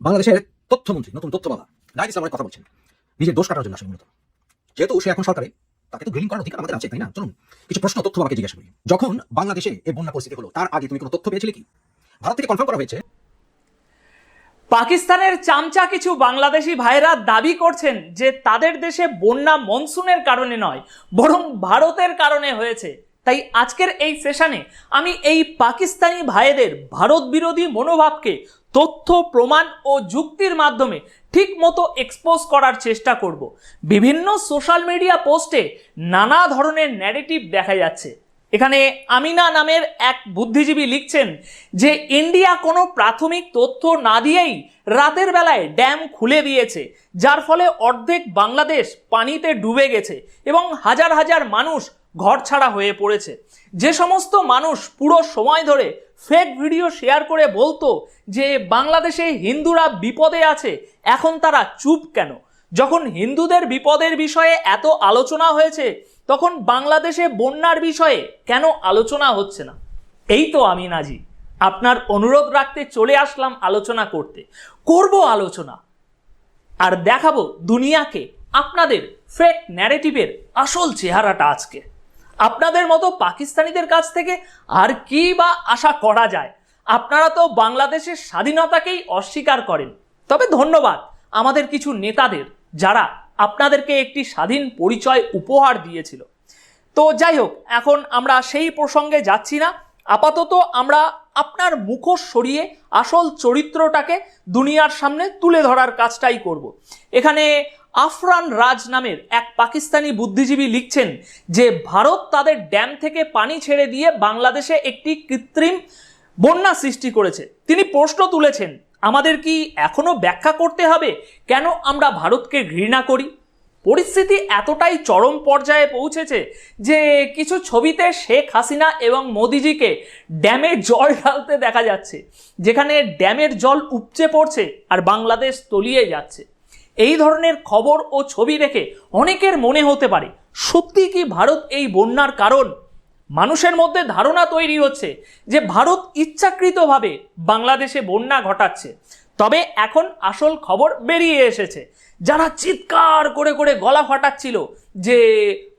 বাংলাদেশের তথ্যমন্ত্রী নতুন তথ্য বাবা নাহিদ ইসলামের কথা বলছেন নিজের দোষ কাটার জন্য আসলে মূলত। যেহেতু সে এখন সরকারে, তাকে তো গ্রিলিং করার অধিকার আমাদের আছে, তাই না? চলুন কিছু প্রশ্ন তথ্য বাবাকে জিজ্ঞাসা করি। যখন বাংলাদেশে এই বন্যা পরিস্থিতি হলো, তার আগে তুমি কোনো তথ্য পেয়েছিলে কি? ভারত থেকে কনফার্ম করা হয়েছে পাকিস্তানের চামচা কিছু বাংলাদেশি ভাইরা দাবি করছেন যে তাদের দেশে বন্যা মনসুনের কারণে নয়, বরং ভারতের কারণে হয়েছে। তাই আজকের এই সেশনে আমি এই পাকিস্তানি ভাইদের ভারত বিরোধী মনোভাবকে তথ্য প্রমাণ ও যুক্তির মাধ্যমে ঠিক মতো এক্সপোজ করার চেষ্টা করব। বিভিন্ন সোশ্যাল মিডিয়া পোস্টে নানা ধরনের ন্যারেটিভ দেখা যাচ্ছে। এখানে আমিনা নামের এক বুদ্ধিজীবী লিখছেন যে ইন্ডিয়া কোনো প্রাথমিক তথ্য না দিয়েই রাতের বেলায় ড্যাম খুলে দিয়েছে, যার ফলে অর্ধেক বাংলাদেশ পানিতে ডুবে গেছে এবং হাজার হাজার মানুষ ঘরছাড়া হয়ে পড়েছে। যে সমস্ত মানুষ পুরো সময় ধরে ফেক ভিডিও শেয়ার করে বলতো যে বাংলাদেশে হিন্দুরা বিপদে আছে, এখন তারা চুপ কেন? যখন হিন্দুদের বিপদের বিষয়ে এত আলোচনা হয়েছে, তখন বাংলাদেশে বন্যার বিষয়ে কেন আলোচনা হচ্ছে না? এই তো আমি নাজি আপনার অনুরোধ রাখতে চলে আসলাম আলোচনা করব আলোচনা, আর দেখাবো দুনিয়াকে আপনাদের ফেক ন্যারেটিভের আসল চেহারাটা। আজকে আপনাদের মতো পাকিস্তানিদের কাছ থেকে আর কি বা আশা করা যায়? আপনারা তো বাংলাদেশের স্বাধীনতাকেই অস্বীকার করেন। তবে ধন্যবাদ আমাদের কিছু নেতাদের, যারা আপনাদেরকে একটি স্বাধীন পরিচয় উপহার দিয়েছিল। তো যাই হোক, এখন আমরা সেই প্রসঙ্গে যাচ্ছি না। আপাতত আমরা আপনার মুখোশ সরিয়ে আসল চরিত্রটাকে দুনিয়ার সামনে তুলে ধরার কাজটাই করব। এখানে আফরান রাজ নামের এক পাকিস্তানি বুদ্ধিজীবী লিখছেন যে ভারত তাদের ড্যাম থেকে পানি ছেড়ে দিয়ে বাংলাদেশে একটি কৃত্রিম বন্যা সৃষ্টি করেছে। তিনি প্রশ্ন তুলেছেন, আমাদের কি এখনো ব্যাখ্যা করতে হবে কেন আমরা ভারতকে ঘৃণা করি? পরিস্থিতি এতটাই চরম পর্যায়ে পৌঁছেছে যে কিছু ছবিতে শেখ হাসিনা এবং মোদিজিকে ড্যামে জল ঢালতে দেখা যাচ্ছে, যেখানে ড্যামের জল উপচে পড়ছে আর বাংলাদেশ তলিয়ে যাচ্ছে। এই ধরনের খবর ও ছবি দেখে অনেকের মনে হতে পারে, সত্যি কি ভারত এই বন্যার কারণ? মানুষের মধ্যে ধারণা তৈরি হচ্ছে যে ভারত ইচ্ছাকৃতভাবে বাংলাদেশে বন্যা ঘটাচ্ছে। তবে এখন আসল খবর বেরিয়ে এসেছে। যারা চিৎকার করে করে গলা ফাটাচ্ছিল যে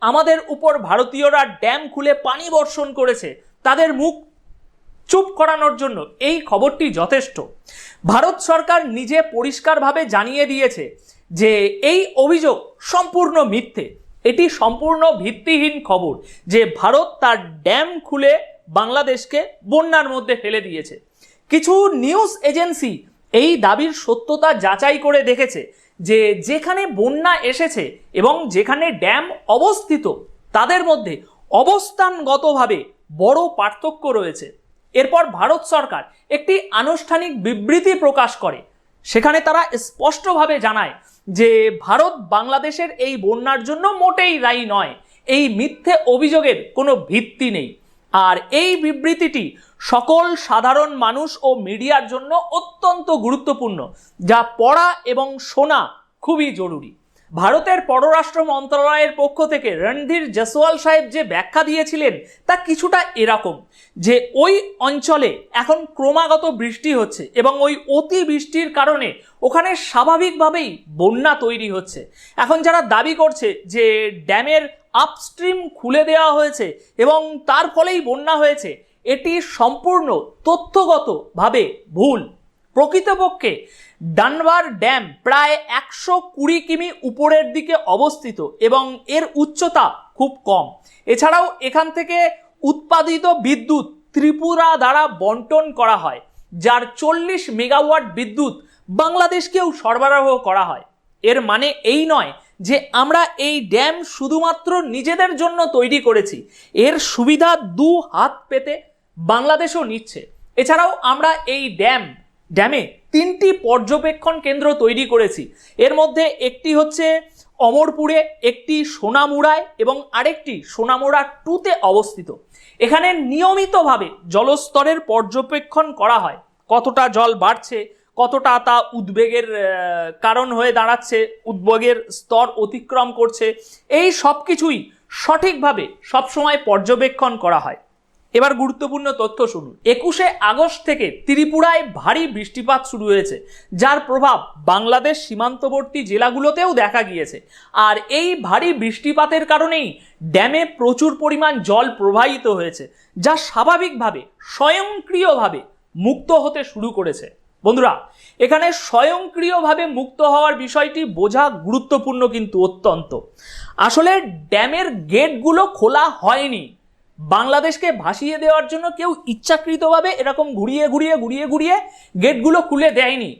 আমাদের উপর ভারতীয়রা ড্যাম খুলে পানি বর্ষণ করেছে, তাদের মুখ চুপ করানোর জন্য এই খবরটি যথেষ্ট। ভারত সরকার নিজে পরিষ্কারভাবে জানিয়ে দিয়েছে যে এই অভিযোগ সম্পূর্ণ মিথ্যে। এটি সম্পূর্ণ ভিত্তিহীন খবর যে ভারত তার ড্যাম খুলে বাংলাদেশকে বন্যার মধ্যে ফেলে দিয়েছে। কিছু নিউজ এজেন্সি এই দাবির সত্যতা যাচাই করে দেখেছে যে যেখানে বন্যা এসেছে এবং যেখানে ড্যাম অবস্থিত, তাদের মধ্যে অবস্থানগতভাবে বড় পার্থক্য রয়েছে। এরপর ভারত সরকার একটি আনুষ্ঠানিক বিবৃতি প্রকাশ করে। সেখানে তারা স্পষ্টভাবে জানায় যে ভারত বাংলাদেশের এই বন্যার জন্য মোটেই দায়ী নয়। এই মিথ্যে অভিযোগের কোনো ভিত্তি নেই। আর এই বিবৃতিটি সকল সাধারণ মানুষ ও মিডিয়ার জন্য অত্যন্ত গুরুত্বপূর্ণ, যা পড়া এবং শোনা খুবই জরুরি। ভারতের পররাষ্ট্র মন্ত্রণালয়ের পক্ষ থেকে রণধীর জয়সওয়াল সাহেব যে ব্যাখ্যা দিয়েছিলেন তা কিছুটা এরকম যে ওই অঞ্চলে এখন ক্রমাগত বৃষ্টি হচ্ছে এবং ওই অতি বৃষ্টির কারণে ওখানে স্বাভাবিকভাবেই বন্যা তৈরি হচ্ছে। এখন যারা দাবি করছে যে ড্যামের আপস্ট্রিম খুলে দেওয়া হয়েছে এবং তার ফলেই বন্যা হয়েছে, এটি সম্পূর্ণ তথ্যগতভাবে ভুল। প্রকৃতপক্ষে ডানভার ড্যাম প্রায় 120 কিমি উপরের দিকে অবস্থিত এবং এর উচ্চতা খুব কম। এছাড়াও এখান থেকে উৎপাদিত বিদ্যুৎ ত্রিপুরা দ্বারা বন্টন করা হয়, যার 40 মেগাওয়াট বিদ্যুৎ বাংলাদেশকেও সরবরাহ করা হয়। এর মানে এই নয় যে আমরা এই ড্যাম শুধুমাত্র নিজেদের জন্য তৈরি করেছি। এর সুবিধা দু হাত পেতে বাংলাদেশও নিচ্ছে। এছাড়াও আমরা এই ড্যামে 3টি পর্যবেক্ষণ কেন্দ্র তৈরি করেছি। এর মধ্যে একটি হচ্ছে অমরপুরে, একটি সোনামুড়ায় এবং আরেকটি সোনামুড়া 2তে অবস্থিত। এখানে নিয়মিতভাবে জলস্তরের পর্যবেক্ষণ করা হয়। কতটা জল বাড়ছে, কতটা তা উদ্বেগের কারণ হয়ে দাঁড়াচ্ছে, উদ্বেগের স্তর অতিক্রম করছে, এই সব কিছুই সঠিকভাবে সবসময় পর্যবেক্ষণ করা হয়। এবার গুরুত্বপূর্ণ তথ্য শুনুন। 21শে আগস্ট থেকে ত্রিপুরায় ভারী বৃষ্টিপাত শুরু হয়েছে, যার প্রভাব বাংলাদেশ সীমান্তবর্তী জেলাগুলোতেও দেখা গিয়েছে। আর এই ভারী বৃষ্টিপাতের কারণেই ড্যামে প্রচুর পরিমাণ জল প্রবাহিত হয়েছে, যা স্বাভাবিকভাবে স্বয়ংক্রিয়ভাবে মুক্ত হতে শুরু করেছে। বন্ধুরা, এখানে স্বয়ংক্রিয়ভাবে মুক্ত হওয়ার বিষয়টি বোঝা গুরুত্বপূর্ণ, কিন্তু অত্যন্ত। আসলে ড্যামের গেটগুলো খোলা হয়নি। বাংলাদেশকে ভাসিয়ে দেওয়ার জন্য কেউ ইচ্ছাকৃতভাবে এরকম ঘুরিয়ে ঘুরিয়ে গেটগুলো খুলে দেয়নি।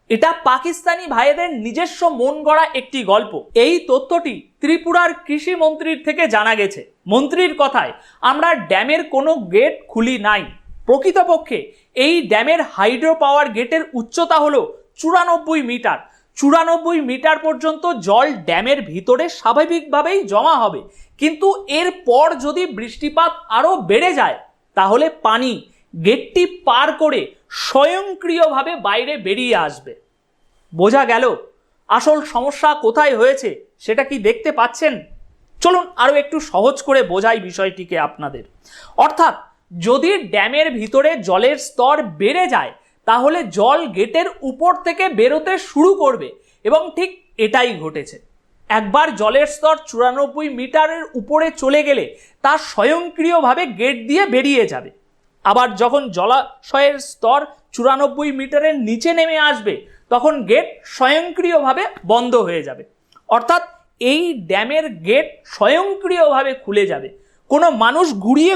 এটা পাকিস্তানি ভাইদের নিজস্ব মন গড়া একটি গল্প। এই তথ্যটি ত্রিপুরার কৃষি মন্ত্রীর থেকে জানা গেছে। মন্ত্রীর কথায়, আমরা ড্যামের কোনো গেট খুলি নাই। প্রকৃতপক্ষে এই ড্যামের হাইড্রো পাওয়ার গেটের উচ্চতা হলো 94 মিটার। 94 মিটার পর্যন্ত জল ড্যামের ভিতরে স্বাভাবিকভাবেই জমা হবে, কিন্তু এরপর যদি বৃষ্টিপাত আরও বেড়ে যায় তাহলে পানি গেটটি পার করে স্বয়ংক্রিয়ভাবে বাইরে বেরিয়ে আসবে। বোঝা গেল আসল সমস্যা কোথায় হয়েছে? সেটা কি দেখতে পাচ্ছেন? চলুন আরও একটু সহজ করে বোঝাই বিষয়টিকে আপনাদের। অর্থাৎ যদি ড্যামের ভিতরে জলের স্তর বেড়ে যায় তাহলে জল গেটের উপর থেকে বেরোতে শুরু করবে, এবং ঠিক এটাই ঘটেছে। একবার জলের স্তর 94 মিটারের উপরে চলে গেলে তা স্বয়ংক্রিয়ভাবে গেট দিয়ে বেরিয়ে যাবে। আবার যখন জলাশয়ের স্তর 94 মিটারের নিচে নেমে আসবে তখন গেট স্বয়ংক্রিয়ভাবে বন্ধ হয়ে যাবে। অর্থাৎ এই ড্যামের গেট স্বয়ংক্রিয়ভাবে খুলে যাবে। কোনো মানুষ ঘুরিয়ে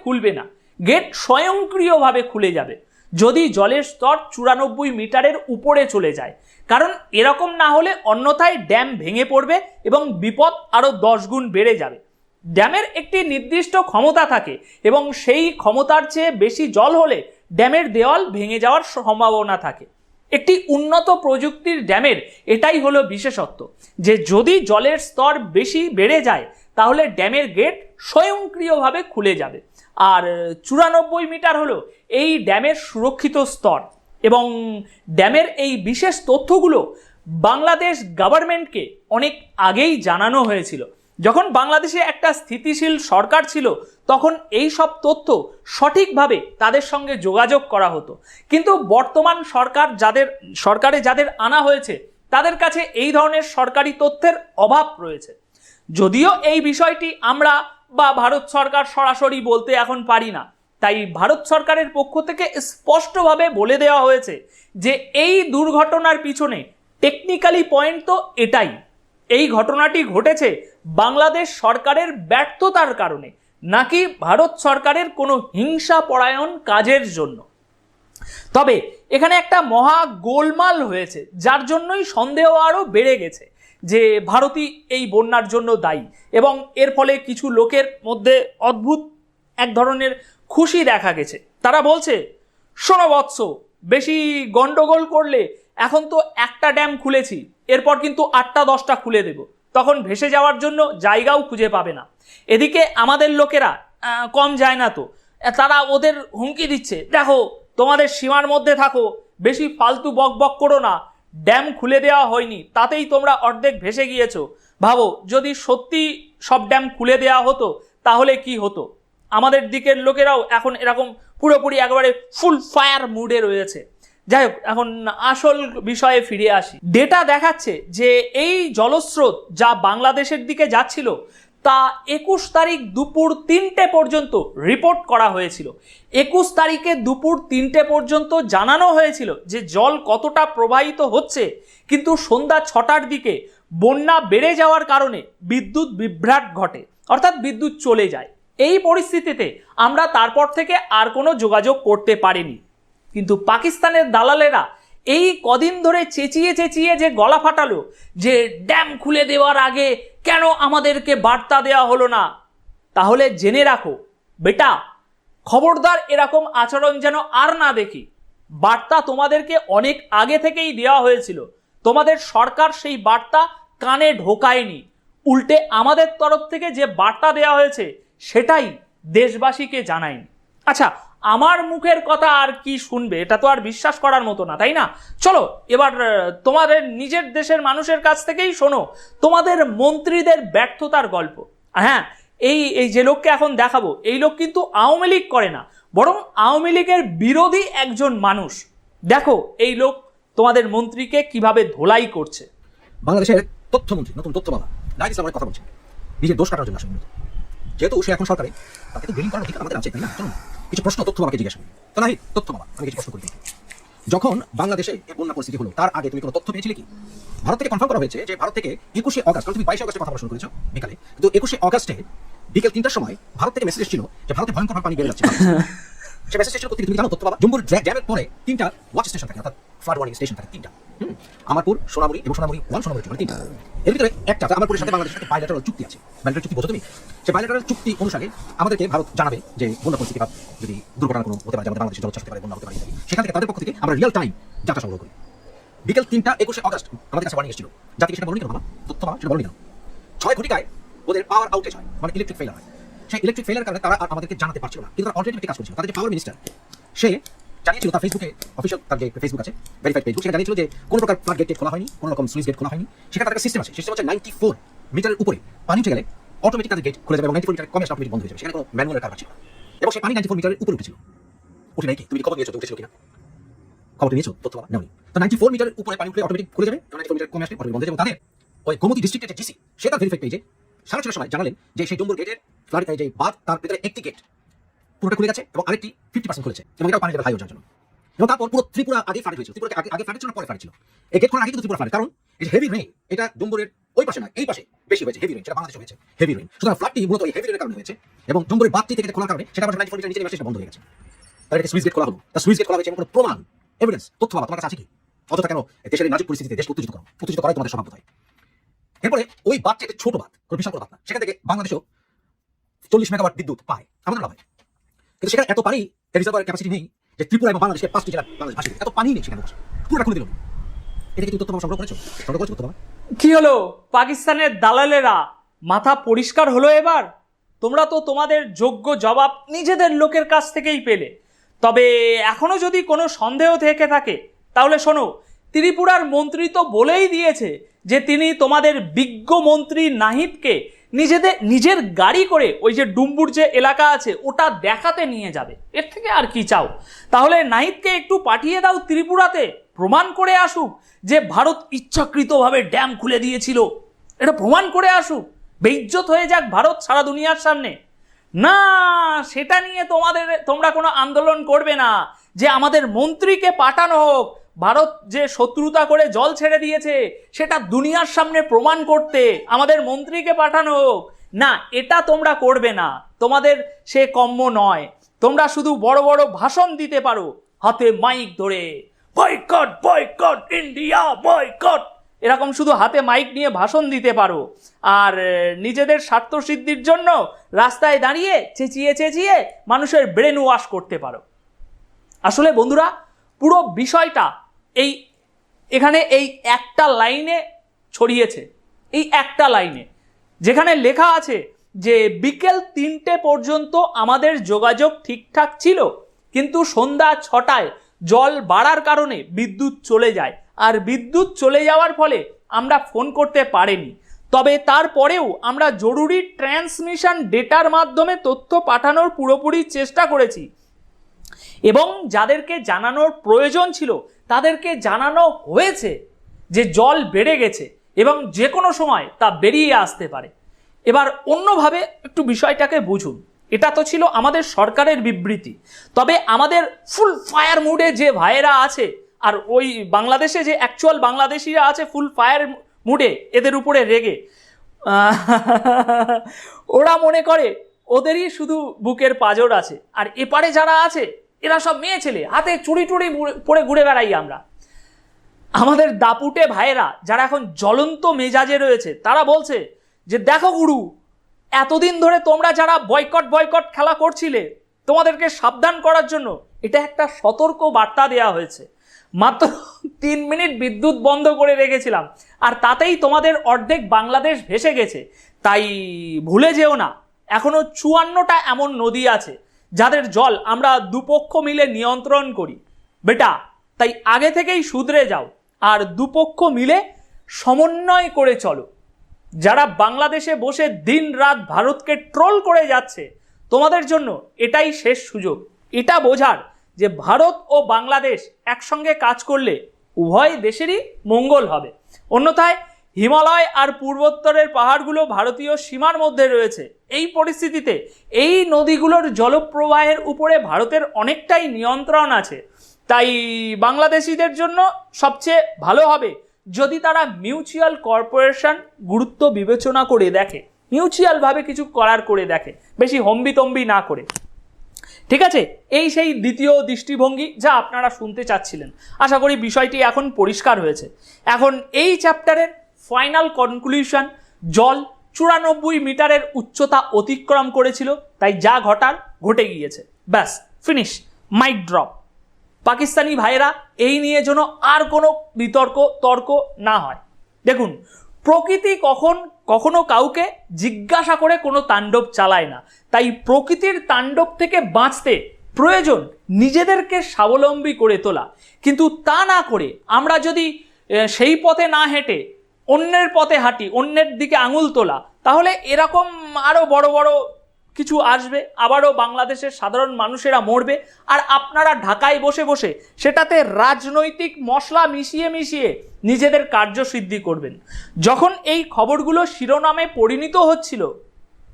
খুলবে না, গেট স্বয়ংক্রিয়ভাবে খুলে যাবে যদি জলের স্তর 94 মিটারের উপরে চলে যায়। কারণ এরকম না হলে অন্যথায় ড্যাম ভেঙে পড়বে এবং বিপদ আরও 10 গুণ বেড়ে যাবে। ড্যামের একটি নির্দিষ্ট ক্ষমতা থাকে এবং সেই ক্ষমতার চেয়ে বেশি জল হলে ড্যামের দেওয়াল ভেঙে যাওয়ার সম্ভাবনা থাকে। একটি উন্নত প্রযুক্তির ড্যামের এটাই হলো বিশেষত্ব, যে যদি জলের স্তর বেশি বেড়ে যায় তাহলে ড্যামের গেট স্বয়ংক্রিয়ভাবে খুলে যাবে। আর 94 মিটার হলো এই ড্যামের সুরক্ষিত স্তর, এবং ড্যামের এই বিশেষ তথ্যগুলো বাংলাদেশ গভর্নমেন্টকে অনেক আগেই জানানো হয়েছিল। যখন বাংলাদেশে একটা স্থিতিশীল সরকার ছিল তখন এই সব তথ্য সঠিকভাবে তাদের সঙ্গে যোগাযোগ করা হতো। কিন্তু বর্তমান সরকারে যাদের আনা হয়েছে তাদের কাছে এই ধরনের সরকারি তথ্যের অভাব রয়েছে। যদিও এই বিষয়টি আমরা বা ভারত সরকার সরাসরি বলতে এখন পারি না, তাই ভারত সরকারের পক্ষ থেকে স্পষ্টভাবে বলে দেওয়া হয়েছে যে এই দুর্ঘটনার পিছনে টেকনিক্যালি পয়েন্ট তো এটাই, এই ঘটনাটি ঘটেছে বাংলাদেশ সরকারের ব্যর্থতার কারণে, নাকি ভারত সরকারের কোনো হিংসাপরায়ণ কাজের জন্য। তবে এখানে একটা মহা গোলমাল হয়েছে, যার জন্যই সন্দেহ আরও বেড়ে গেছে যে ভারতই এই বন্যার জন্য দায়ী, এবং এর ফলে কিছু লোকের মধ্যে অদ্ভুত এক ধরনের খুশি দেখা গেছে। তারা বলছে, শোনো বৎস, বেশি গন্ডগোল করলে এখন তো একটা ড্যাম খুলেছি, এরপর কিন্তু 8টা 10টা খুলে দেব, তখন ভেসে যাওয়ার জন্য জায়গাও খুঁজে পাবে না। এদিকে আমাদের লোকেরা কম যায় না তো, তারা ওদের হুমকি দিচ্ছে, দেখো তোমাদের সীমার মধ্যে থাকো, বেশি ফালতু বক বক করো না, ড্যাম খুলে দেওয়া হয়নি তাতেই তোমরা অর্ধেক ভেসে গিয়েছো। ভাবো যদি সত্যি সব ড্যাম খুলে দেওয়া হতো তাহলে কি হতো। আমাদের দিকের লোকেরাও এখন এরকম পুরোপুরি একেবারে ফুল ফায়ার মুডে রয়েছে। যাই হোক, এখন আসল বিষয়ে ফিরে আসি। ডেটা দেখাচ্ছে যে এই জলস্রোত যা বাংলাদেশের দিকে যাচ্ছিল তা 21 তারিখ দুপুর 3টে পর্যন্ত রিপোর্ট করা হয়েছিল। 21 তারিখে দুপুর 3টে পর্যন্ত জানানো হয়েছিল যে জল কতটা প্রবাহিত হচ্ছে, কিন্তু সন্ধ্যা 6টার দিকে বন্যা বেড়ে যাওয়ার কারণে বিদ্যুৎ বিভ্রাট ঘটে, অর্থাৎ বিদ্যুৎ চলে যায়। এই পরিস্থিতিতে আমরা তারপর থেকে আর কোনো যোগাযোগ করতে পারিনি। কিন্তু পাকিস্তানের দালালেরা এই কদিন ধরে চেঁচিয়ে যে গলা ফাটালো যে ড্যাম খুলে দেওয়ার আগে কেন আমাদেরকে বার্তা দেওয়া হলো না, তাহলে জেনে রাখো বেটা, খবরদার এরকম আচরণ যেন আর না দেখি। বার্তা তোমাদেরকে অনেক আগে থেকেই দেওয়া হয়েছিল, তোমাদের সরকার সেই বার্তা কানে ঢোকায়নি, উল্টে আমাদের তরফ থেকে যে বার্তা দেওয়া হয়েছে সেটাই দেশবাসীকে জানায়নি। আচ্ছা, আমার মুখের কথা আর কি শুনবে, এটা তো আর বিশ্বাস করার মতো না, তাই না? চলো এবার তোমাদের নিজের দেশের মানুষের কাছ থেকেই শোনো তোমাদের মন্ত্রীদের ব্যর্থতার গল্প। হ্যাঁ, এই এই যে লোককে এখন দেখাবো, এই লোক কিন্তু আওয়ামী লীগ করে না, বরং আওয়ামী লীগের বিরোধী একজন মানুষ। দেখো এই লোক তোমাদের মন্ত্রীকে কিভাবে ধোলাই করছে। বাংলাদেশের তথ্যমন্ত্রী, নতুন তথ্য বাবা নাহিদ ইসলামের কথা বলছেন নিজের দোষ কাটার জন্য আসলে মূলত। যেহেতু সে এখন সরকারে, তাকে তো গ্রিলিং করার অধিকার আমাদের আছে, তাই না? চলুন কিছু প্রশ্ন তথ্য বাবাকে জিজ্ঞাসা করি। তো নাহিদ, তথ্য বাবা, আমি কিছু প্রশ্ন করি। যখন বাংলাদেশে এই বন্যা পরিস্থিতি হলো, তার আগে তুমি কোনো তথ্য পেয়েছিলে কি? ভারত থেকে কনফার্ম করা হয়েছে যে ভারত থেকে 21শে অগস্ট, কারণ তুমি 22শে অগস্টে কথা বলা শুরু করেছো বিকালে, কিন্তু 21শে অগস্টে বিকেল 3টার সময় ভারত থেকে মেসেজ এসেছিল যে ভারতে ভয়ঙ্কর পানি বেড়ে যাচ্ছে। সে মেসেজ এসেছিল কোথা থেকে তুমি জানো তথ্য বাবা? জম্বুর জ্যামের পরে 3টা ওয়াচ স্টেশন থাকে, অর্থাৎ ফ্লাড ওয়ার্নিং স্টেশন থাকে 3টা, আমারপুর, সোনামুড়ি এবং সোনামুড়ি 1, সোনামুড়ি 2, মানে 3টা। এর ভিতরে একটা আমারপুরের সাথে বাংলাদেশের সাথে বাইলেটারাল চুক্তি আছে। বাইলেটারাল চুক্তি বোঝো তুমি? সে বাইলেটারাল চুক্তি অনুসারে আমাদেরকে ভারত জানাবে যে বন্যা পরিস্থিতি বা যদি দুর্ঘটনা কোনো হতে পারে, যেমন বাংলাদেশে জলোচ্ছ্বাস হতে পারে, বন্যা হতে পারে, সেখান থেকে তাদের পক্ষ থেকে আমরা রিয়েল টাইম ডাটা সংগ্রহ করি। বিকেল 3টা 21শে অগস্ট আমাদের কাছে ওয়ার্নিং এসেছিল। জাতিকে সেটা বলনি কেন বাবা? তথ্য বাবা সেটা বলনি কেন? 6 ঘটিকায় ওদের পাওয়ার আউটেজ হয়, মানে ইলেকট্রিক ফেলার হয়। সেই ইলেকট্রিক ফেলার কারণে তারা আর আমাদেরকে জানাতে পারছিল না, কিন্তু তারা অল্টারনেটিভ কাজ করছিল। তাদের যে পাওয়ার মিনিস্টার, সে জানিয়েছিল তার ফেসবুকে, অফিসিয়াল তার যে ফেসবুক আছে, ভেরিফাইড পেজ, সেটা জানিয়েছিল যে কোনো প্রকার ফ্লাড গেট খোলা হয়নি, কোনো রকম সুইচ গেট খোলা হয়নি। সেখানে তাদের সিস্টেম আছে, সিস্টেম হচ্ছে 94 মিটারের উপরে পানি উঠে গেলে অটোমেটিক তাদের গেট খুলে যাবে এবং 94 মিটার কমে আসলে অটোমেটিক বন্ধ হয়ে যাবে। সেখানে কোনো ম্যানুয়ালের কাজ ছিল না। এবং সেই পানি 94 মিটারের উপরে উঠেছিল। উঠে নাই কি? তুমি খবর নিয়েছো উঠেছিল কিনা? খবর নিয়েছো তথ্য বাবা? নেওনি। তো 94 মিটারের উপরে পানি উঠে অটোমেটিক খুলে যাবে, 94 মিটার কমে আসলে অটোমেটিক বন্ধ হয়ে যাবে। এবং তাদের ওই গোমতী ডিস্ট্রিক্টের যে ডিসি, সে তার ভেরিফাইড পেজে 6:30 সময় জানালেন যে সেই ডম্বুর গেটের ফ্লাড যে বাঁধ, তার ভিতরে একটি গেট পুরোটা খুলে গেছে এবং আরেকটি 50% খুলেছে, এবং এটা পানি লেভেল হাই হওয়ার জন্য। এবং তারপর পুরো ত্রিপুরা আগে ফ্লাড হয়েছিল। ত্রিপুরা আগে ফ্লাড ছিল না পরে ফ্লাড ছিল? এই গেট খোলার আগে কিন্তু ত্রিপুরা ফ্লাড, কারণ এই যে হেভি রেইন, এটা ডম্বুরের ওই পাশে না এই পাশে বেশি হয়েছে হেভি রেইন, সেটা বাংলাদেশে হয়েছে হেভি রেইন। সুতরাং ফ্লাডটি মূলত এই হেভি রেইনের কারণে হয়েছে এবং ডম্বুরের বাঁধটি থেকে খোলার কারণে সেটা 94 মিটার নিচে নেমে বন্ধ হয়ে গেছে। তার একটা সুইচ গেট খোলা হলো, তার সুইচ গেট খোলা হয়েছে এবং কোনো প্রমাণ, এভিডেন্স, তথ্য বাবা তোমার কাছে আছে কি? অযথা কেন দেশের এই নাজুক পরিস্থিতিতে দেশকে উত্তেজিত করাই তোমাদের স্বভাব হয়। এরপরে ওই বাঁধটি একটা ছোট বাঁধ, কোনো বিশাল বড় বাঁধ না, সেখান থেকে বাংলাদেশেও 40 মেগাওয়াট বিদ্যুৎ পায়, আমাদের লাভ হয়। কিন্তু সেখানে এত পানি রিজার্ভার ক্যাপাসিটি নেই যে ত্রিপুরা এবং বাংলাদেশের 5টি জেলা বাংলাদেশ ভাসিয়ে দেবে। এত পানি নেই সেখানে, পুরোটা খুলে দিল। এটা কি তথ্য সংগ্রহ করেছো? সংগ্রহ করেছো তথ্য? কি হলো, পাকিস্তানের দালালেরা মাথা পরিষ্কার হলো এবার? তোমরা তো তোমাদের যোগ্য জবাব নিজেদের লোকের কাছ থেকেই পেলে। তবে এখনো যদি কোনো সন্দেহ থেকে থাকে তাহলে শোনো, ত্রিপুরার মন্ত্রী তো বলেই দিয়েছে যে তিনি তোমাদের বিজ্ঞ মন্ত্রী নাহিদকে নিজের গাড়ি করে ওই যে ডুম্বুর যে এলাকা আছে ওটা দেখাতে নিয়ে যাবে। এর থেকে আর কি চাও? তাহলে নাহিদকে একটু পাঠিয়ে দাও ত্রিপুরাতে, প্রমাণ করে আসুক যে ভারত ইচ্ছাকৃতভাবে ড্যাম খুলে দিয়েছিল, এটা প্রমাণ করে আসুক, বেইজ্জত হয়ে যাক ভারত সারা দুনিয়ার সামনে। না, সেটা নিয়ে তোমরা কোনো আন্দোলন করবে না যে আমাদের মন্ত্রীকে পাঠানো হোক, ভারত যে শত্রুতা করে জল ছেড়ে দিয়েছে সেটা দুনিয়ার সামনে প্রমাণ করতে আমাদের মন্ত্রীকে পাঠানো হোক। না, এটা তোমরা করবে না, তোমাদের সে কম্য নয়। তোমরা শুধু বড় বড় ভাষণ দিতে পারো, হাতে মাইক ধরে, বয়কট বয়কট ইন্ডিয়া বয়কট, এরকম শুধু হাতে মাইক নিয়ে ভাষণ দিতে পারো, আর নিজেদের স্বার্থসিদ্ধির জন্য রাস্তায় দাঁড়িয়ে চেঁচিয়ে চেঁচিয়ে মানুষের ব্রেন ওয়াশ করতে পারো। আসলে বন্ধুরা, পুরো বিষয়টা এখানে এই একটা লাইনে ছড়িয়েছে, এই একটা লাইনে, যেখানে লেখা আছে যে বিকেল 3টে পর্যন্ত আমাদের যোগাযোগ ঠিকঠাক ছিল, কিন্তু সন্ধ্যা 6টায় জল বাড়ার কারণে বিদ্যুৎ চলে যায়, আর বিদ্যুৎ চলে যাওয়ার ফলে আমরা ফোন করতে পারিনি। তবে তারপরেও আমরা জরুরি ট্রান্সমিশন ডেটার মাধ্যমে তথ্য পাঠানোর পুরোপুরি চেষ্টা করেছি এবং যাদেরকে জানানোর প্রয়োজন ছিল তাদেরকে জানানো হয়েছে যে জল বেড়ে গেছে এবং যে কোনো সময় তা বেরিয়ে আসতে পারে। এবার অন্যভাবে একটু বিষয়টাকে বুঝুন। এটা তো ছিল আমাদের সরকারের বিবৃতি, তবে আমাদের ফুল ফায়ার মুডে যে ভাইয়েরা আছে আর ওই বাংলাদেশে যে অ্যাকচুয়াল বাংলাদেশিরা আছে ফুল ফায়ার মুডে এদের উপরে রেগে, ওরা মনে করে ওদেরই শুধু বুকের পাঁজর আছে, আর এপারে যারা আছে এরা সব মেয়ে ছেলে, হাতে চুড়ি টুড়ি পরে ঘুরে বেড়াই আমরা। আমাদের দাপুটে ভাইয়েরা যারা এখন জ্বলন্ত মেজাজে রয়েছে তারা বলছে যে দেখো গুরু, এতদিন ধরে তোমরা যারা বয়কট খেলা করছিলে, তোমাদেরকে সাবধান করার জন্য এটা একটা সতর্ক বার্তা দেওয়া হয়েছে। মাত্র 3 মিনিট বিদ্যুৎ বন্ধ করে রেখেছিলাম, আর তাতেই তোমাদের অর্ধেক বাংলাদেশ ভেসে গেছে। তাই ভুলে যেও না, এখনো 54টা এমন নদী আছে যাদের জল আমরা দুপক্ষ মিলে নিয়ন্ত্রণ করি বেটা। তাই আগে থেকেই শুধরে যাও আর দুপক্ষ মিলে সমন্বয় করে চলো। যারা বাংলাদেশে বসে দিন রাত ভারতকে ট্রোল করে যাচ্ছে, তোমাদের জন্য এটাই শেষ সুযোগ এটা বোঝার যে ভারত ও বাংলাদেশ একসঙ্গে কাজ করলে উভয় দেশেরই মঙ্গল হবে। অন্যথায় হিমালয় আর পূর্বোত্তরের পাহাড়গুলো ভারতীয় সীমার মধ্যে রয়েছে। এই পরিস্থিতিতে এই নদীগুলোর জলপ্রবাহের উপরে ভারতের অনেকটাই নিয়ন্ত্রণ আছে। তাই বাংলাদেশিদের জন্য সবচেয়ে ভালো হবে যদি তারা মিউচুয়াল কর্পোরেশন গুরুত্ব বিবেচনা করে দেখে, মিউচুয়ালভাবে কিছু করার করে দেখে, বেশি হম্বিতম্বি না করে। ঠিক আছে, এই সেই দ্বিতীয় দৃষ্টিভঙ্গি যা আপনারা শুনতে চাচ্ছিলেন। আশা করি বিষয়টি এখন পরিষ্কার হয়েছে। এখন এই চ্যাপ্টারের ফাইনাল কনক্লুশন, জল 94 মিটারের উচ্চতা অতিক্রম করেছিল, তাই যা ঘটার ঘটে গিয়েছে, ব্যাস ফিনিশ, মাইক ড্রপ। পাকিস্তানি ভাইয়েরা এই নিয়ে যেন আর কোনো তর্ক না হয়। দেখুন, প্রকৃতি কখনো কাউকে জিজ্ঞাসা করে কোনো তাণ্ডব চালায় না, তাই প্রকৃতির তাণ্ডব থেকে বাঁচতে প্রয়োজন নিজেদেরকে স্বাবলম্বী করে তোলা। কিন্তু তা না করে আমরা যদি সেই পথে না হেঁটে অন্যের পথে হাঁটি, অন্যের দিকে আঙুল তোলা, তাহলে এরকম আরও বড় বড় কিছু আসবে, আবারও বাংলাদেশের সাধারণ মানুষেরা মরবে, আর আপনারা ঢাকায় বসে বসে সেটাতে রাজনৈতিক মশলা মিশিয়ে নিজেদের কার্যসিদ্ধি করবেন। যখন এই খবরগুলো শিরোনামে পরিণত হচ্ছিল,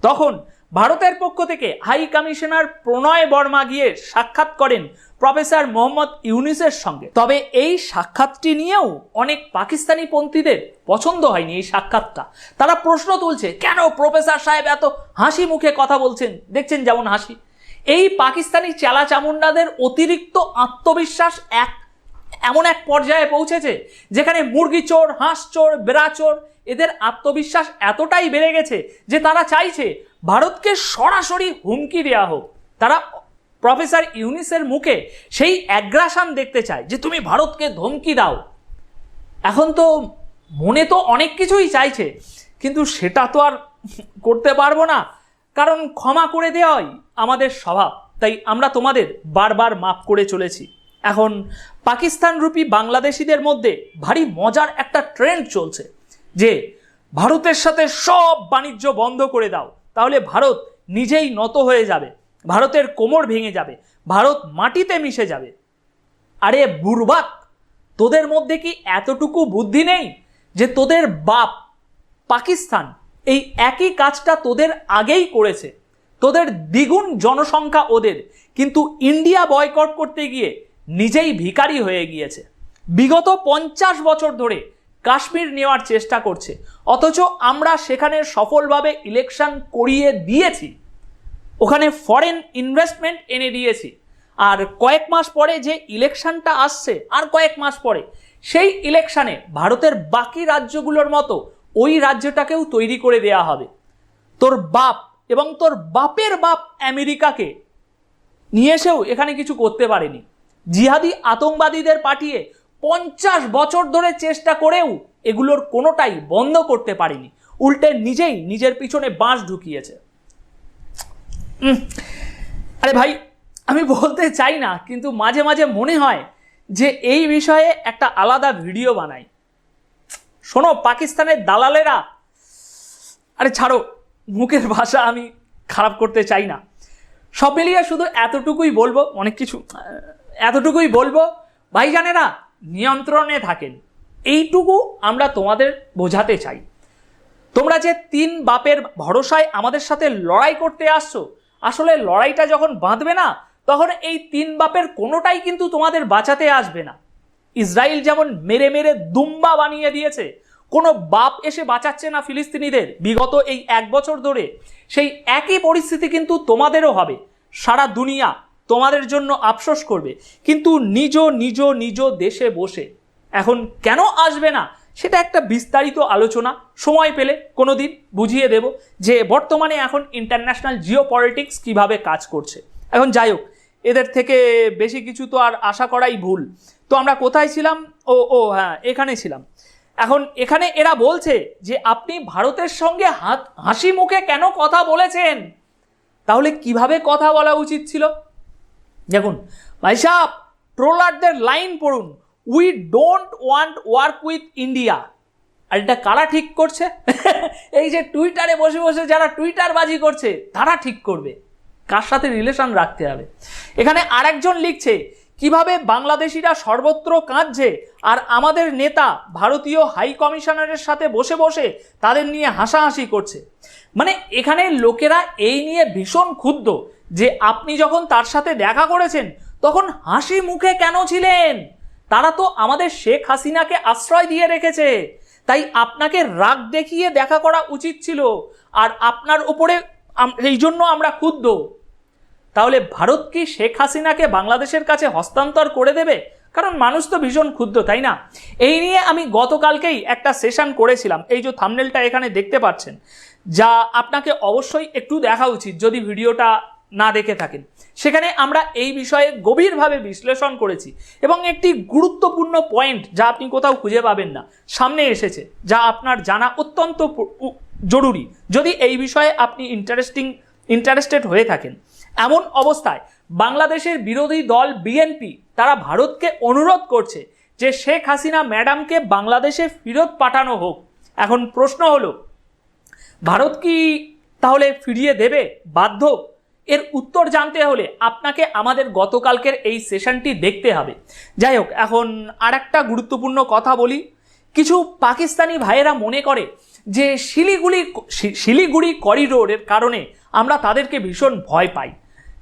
তখন ভারতের পক্ষ থেকে হাই কমিশনার প্রণয় বর্মা গিয়ে সাক্ষাৎ করেন প্রফেসর মোহাম্মদ ইউনুসের সঙ্গে। তবে এই সাক্ষাৎটি নিয়েও অনেক পাকিস্তানি পন্থীদের পছন্দ হয়নি এই সাক্ষাৎটা। তারা প্রশ্ন তুলছে, কেন প্রফেসর সাহেব এত হাসি মুখে কথা বলছেন, দেখছেন যেমন হাসি। এই পাকিস্তানি চেলা চামুন্ডাদের অতিরিক্ত আত্মবিশ্বাস এমন এক পর্যায়ে পৌঁছেছে যেখানে মুরগি চোর, হাঁস চোর, বেড়া চোর, এদের আত্মবিশ্বাস এতটাই বেড়ে গেছে যে তারা চাইছে ভারতকে সরাসরি হুমকি দেওয়া হোক। তারা প্রফেসর ইউনুসের মুখে সেই অ্যাগ্রাশন দেখতে চায় যে তুমি ভারতকে ধমকি দাও। এখন তো মনে তো অনেক কিছুই চাইছে, কিন্তু সেটা তো আর করতে পারবো না, কারণ ক্ষমা করে দেওয়াই আমাদের স্বভাব। তাই আমরা তোমাদের বারবার মাফ করে চলেছি। এখন পাকিস্তান রূপী বাংলাদেশিদের মধ্যে ভারী মজার একটা ট্রেন্ড চলছে যে ভারতের সাথে সব বাণিজ্য বন্ধ করে দাও, তাহলে ভারত নিজেই নত হয়ে যাবে, ভারতের কোমর ভেঙে যাবে, ভারত মাটিতে মিশে যাবে। আরে বুর্বাক, তোদের মধ্যে কি এতটুকু বুদ্ধি নেই যে তোদের বাপ পাকিস্তান এই একই কাজটা তোদের আগেই করেছে? তোদের দ্বিগুণ জনসংখ্যা ওদের, কিন্তু ইন্ডিয়া বয়কট করতে গিয়ে নিজেই ভিখারি হয়ে গিয়েছে। বিগত 50 বছর ধরে কাশ্মীর নেওয়ার চেষ্টা করছে, অথচ আমরা সেখানে সফলভাবে ইলেকশন করিয়ে দিয়েছি, ওখানে ফরেন ইনভেস্টমেন্ট এনে দিয়েছি। আর কয়েক মাস পরে যে ইলেকশনটা আসছে, আর কয়েক মাস পরে সেই ইলেকশনে ভারতের বাকি রাজ্যগুলোর মতো ওই রাজ্যটাকেও তৈরি করে দেয়া হবে। তোর বাপ এবং তোর বাপের বাপ আমেরিকাকে নিয়ে এসেও এখানে কিছু করতে পারেনি। জিহাদি আতঙ্কবাদীদের পাঠিয়ে 50 বছর ধরে চেষ্টা করেও এগুলোর কোনোটাই বন্ধ করতে পারেনি, উল্টে নিজেই নিজের পিছনে বাঁশ ঢুকিয়েছে। আরে ভাই, আমি বলতে চাই না, কিন্তু মাঝে মাঝে মনে হয় যে এই বিষয়ে একটা আলাদা ভিডিও বানাই। শোনো পাকিস্তানের দালালেরা, আরে ছাড়ো, মুখের ভাষা আমি খারাপ করতে চাই না। সব মিলিয়ে শুধু এতটুকুই বলবো, অনেক কিছু এতটুকুই বলবো, ভাইজানেরা নিয়ন্ত্রণে থাকেন, এইটুকু আমরা তোমাদের বোঝাতে চাই। তোমরা যে 3 বাপের ভরসায় আমাদের সাথে লড়াই করতে আসছো, আসলে লড়াইটা যখন বাঁধবে না, তখন এই 3 বাপের কোনোটাই কিন্তু তোমাদের বাঁচাতে আসবে না। ইসরায়েল যেমন মেরে মেরে দুম্বা বানিয়ে দিয়েছে, কোনো বাপ এসে বাঁচাচ্ছে না ফিলিস্তিনিদের বিগত এই 1 বছর ধরে, সেই একই পরিস্থিতি কিন্তু তোমাদেরও হবে। সারা দুনিয়া তোমাদের জন্য আফসোস করবে, কিন্তু নিজ নিজ নিজ দেশে বসে। এখন কেন আসবে না সেটা একটা বিস্তারিত আলোচনা সময় পেলে কোনোদিন বুঝিয়ে দেব, যে বর্তমানে এখন ইন্টারন্যাশনাল জিও পলিটিক্স কীভাবে কাজ করছে। এখন যাই হোক, এদের থেকে বেশি কিছু তো আর আশা করাই ভুল। তো আমরা কোথায় ছিলাম? হ্যাঁ, এখানে ছিলাম। এখন এখানে এরা বলছে যে আপনি ভারতের সঙ্গে হাসি মুখে কেন কথা বলেছেন, তাহলে কিভাবে কথা বলা উচিত ছিল? দেখুন ভাই সাহেব, ট্রোলারদের লাইন পড়ুন, we don't want work with India, আর এটা কারা ঠিক করছে? এই যে টুইটারে বসে বসে যারা টুইটার বাজি করছে তারা ঠিক করবে কার সাথে রিলেশন রাখতে হবে। এখানে আরেকজন লিখছে, কিভাবে বাংলাদেশিরা সর্বত্র কাঁদছে আর আমাদের নেতা ভারতীয় হাই কমিশনারের সাথে বসে বসে তাদের নিয়ে হাসাহাসি করছে। মানে এখানে লোকেরা এই নিয়ে ভীষণ ক্ষুব্ধ যে আপনি যখন তার সাথে দেখা করেছেন তখন হাসি মুখে কেন ছিলেন? তারা তো আমাদের শেখ হাসিনাকে আশ্রয় দিয়ে রেখেছে, তাই আপনাকে রাগ দেখিয়ে দেখা করা উচিত ছিল, আর আপনার ওপরে এই জন্য আমরা ক্ষুব্ধ। তাহলে ভারত কি শেখ হাসিনাকে বাংলাদেশের কাছে হস্তান্তর করে দেবে? কারণ মানুষ তো ভীষণ ক্ষুব্ধ, তাই না? এই নিয়ে আমি গতকালকেই একটা সেশন করেছিলাম, এই যে থাম্বনেলটা এখানে দেখতে পাচ্ছেন, যা আপনাকে অবশ্যই একটু দেখা উচিত যদি ভিডিওটা না দেখে থাকেন। সেখানে আমরা এই বিষয়ে গভীরভাবে বিশ্লেষণ করেছি এবং একটি গুরুত্বপূর্ণ পয়েন্ট যা আপনি কোথাও খুঁজে পাবেন না সামনে এসেছে, যা আপনার জানা অত্যন্ত জরুরি যদি এই বিষয়ে আপনি ইন্টারেস্টেড হয়ে থাকেন। এমন অবস্থায় বাংলাদেশের বিরোধী দল বিএনপি তারা ভারতকে অনুরোধ করছে যে শেখ হাসিনা ম্যাডামকে বাংলাদেশে ফেরত পাঠানো হোক। এখন প্রশ্ন হলো, ভারত কি তাহলে ফিরিয়ে দেবে বাধ্য? এর উত্তর জানতে হলে আপনাকে আমাদের গতকালকের এই সেশনটি দেখতে হবে। যাই হোক, এখন আরেকটা গুরুত্বপূর্ণ কথা বলি। কিছু পাকিস্তানি ভাইয়েরা মনে করে যে শিলিগুড়ি করিডোরের কারণে আমরা তাদেরকে ভীষণ ভয় পাই।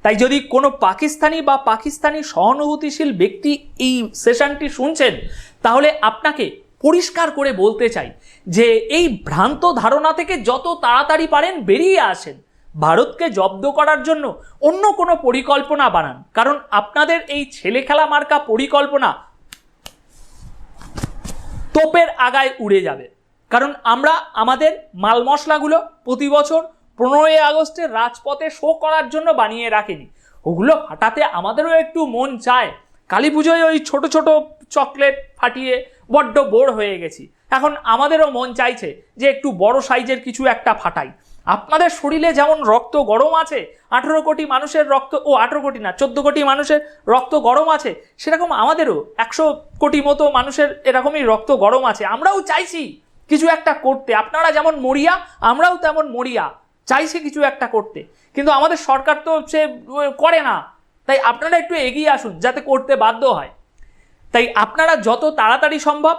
তাই যদি কোনো পাকিস্তানি সহানুভূতিশীল ব্যক্তি এই সেশনটি শুনছেন, তাহলে আপনাকে পরিষ্কার করে বলতে চাই যে এই ভ্রান্ত ধারণা থেকে যত তাড়াতাড়ি পারেন বেরিয়ে আসেন। ভারতকে জব্দ করার জন্য অন্য কোনো পরিকল্পনা বানান, কারণ আপনাদের এই ছেলে খেলা মার্কা পরিকল্পনা তোপের আগায় উড়ে যাবে। কারণ আমরা আমাদের মাল মশলাগুলো প্রতি বছর 15ই আগস্টের রাজপথে শো করার জন্য বানিয়ে রাখিনি, ওগুলো ফাটাতে আমাদেরও একটু মন চায়। কালী পুজোয় ওই ছোট ছোট চকলেট ফাটিয়ে বড্ড বোর হয়ে গেছি, এখন আমাদেরও মন চাইছে যে একটু বড় সাইজের কিছু একটা ফাটাই। আপনাদের শরীরে যেমন রক্ত গরম আছে, 18 কোটি মানুষের রক্ত, 18 কোটি না 14 কোটি মানুষের রক্ত গরম আছে, সেরকম আমাদেরও 100 কোটি মতো মানুষের এরকমই রক্ত গরম আছে। আমরাও চাইছি কিছু একটা করতে, আপনারা যেমন মরিয়া আমরাও তেমন মরিয়া, চাইছি কিছু একটা করতে, কিন্তু আমাদের সরকার তো সে করে না। তাই আপনারা একটু এগিয়ে আসুন যাতে করতে বাধ্য হয়। তাই আপনারা যত তাড়াতাড়ি সম্ভব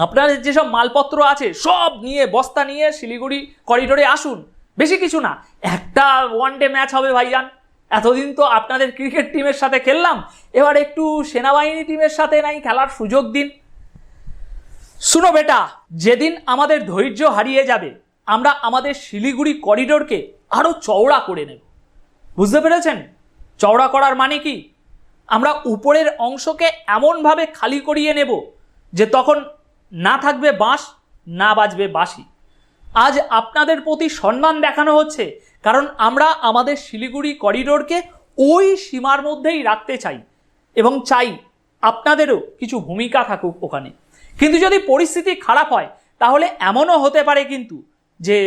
আপনাদের যেসব মালপত্র আছে সব নিয়ে বস্তা নিয়ে শিলিগুড়ি করিডোরে আসুন। বেশি কিছু না, একটা ওয়ানডে ম্যাচ হবে ভাইজান। এতদিন তো আপনাদের ক্রিকেট টিমের সাথে খেললাম, এবার একটু সেনাবাহিনী টিমের সাথে নাই খেলার সুযোগ দিন। শুনো বেটা, যেদিন আমাদের ধৈর্য হারিয়ে যাবে আমরা আমাদের শিলিগুড়ি করিডোরকে আরো চওড়া করে নেব। বুঝতে পেরেছেন? চওড়া করার মানে কি? আমরা উপরের অংশকে এমনভাবে খালি করিয়ে নেব যে তখন না থাকবে বাঁশ, না বাজবে বাঁশি। আজ আপনাদের প্রতি সম্মান দেখানো হচ্ছে কারণ আমরা আমাদের শিলিগুড়ি করিডোরকে ওই সীমার মধ্যেই রাখতে চাই এবং চাই আপনাদেরও কিছু ভূমিকা থাকুক ওখানে। কিন্তু যদি পরিস্থিতি খারাপ হয় তাহলে এমনও হতে পারে কিন্তু যে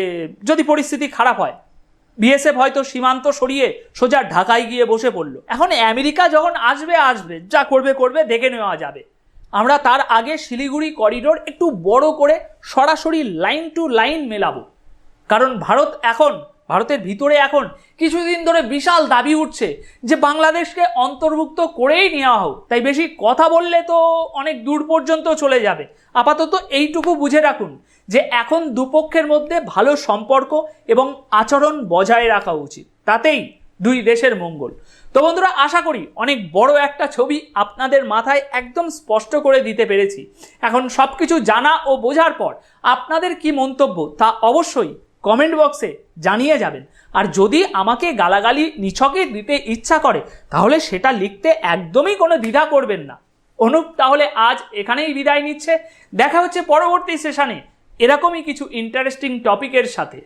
যদি পরিস্থিতি খারাপ হয় বিএসএফ হয়তো সীমান্ত সরিয়ে সোজা ঢাকায় গিয়ে বসে পড়লো। এখন আমেরিকা যখন আসবে যা করবে দেখে নেওয়া যাবে। আমরা তার আগে শিলিগুড়ি করিডোর একটু বড় করে সরাসরি লাইন টু লাইন মেলাবো। কারণ ভারতের ভিতরে এখন কিছুদিন ধরে বিশাল দাবি উঠছে যে বাংলাদেশকে অন্তর্ভুক্ত করেই নেওয়া হোক। তাই বেশি কথা বললে তো অনেক দূর পর্যন্ত চলে যাবে। আপাতত এইটুকু বুঝে রাখুন যে এখন দুপক্ষের মধ্যে ভালো সম্পর্ক এবং আচরণ বজায় রাখা উচিত, তাতেই দুই দেশের মঙ্গল। তো বন্ধুরা, আশা করি অনেক বড় একটা ছবি আপনাদের মাথায় একদম স্পষ্ট করে দিতে পেরেছি। এখন সবকিছু জানা ও বোঝার পর আপনাদের কি মন্তব্য তা অবশ্যই কমেন্ট বক্সে জানিয়ে যাবেন। আর যদি আমাকে গালাগালি নিছকে দিতে ইচ্ছা করে তাহলে সেটা লিখতে একদমই কোনো দ্বিধা করবেন না। অনুপ তাহলে আজ এখানেই বিদায় নিচ্ছে। দেখা হচ্ছে পরবর্তী সেশনে এরকমই কিছু ইন্টারেস্টিং টপিকের সাথে।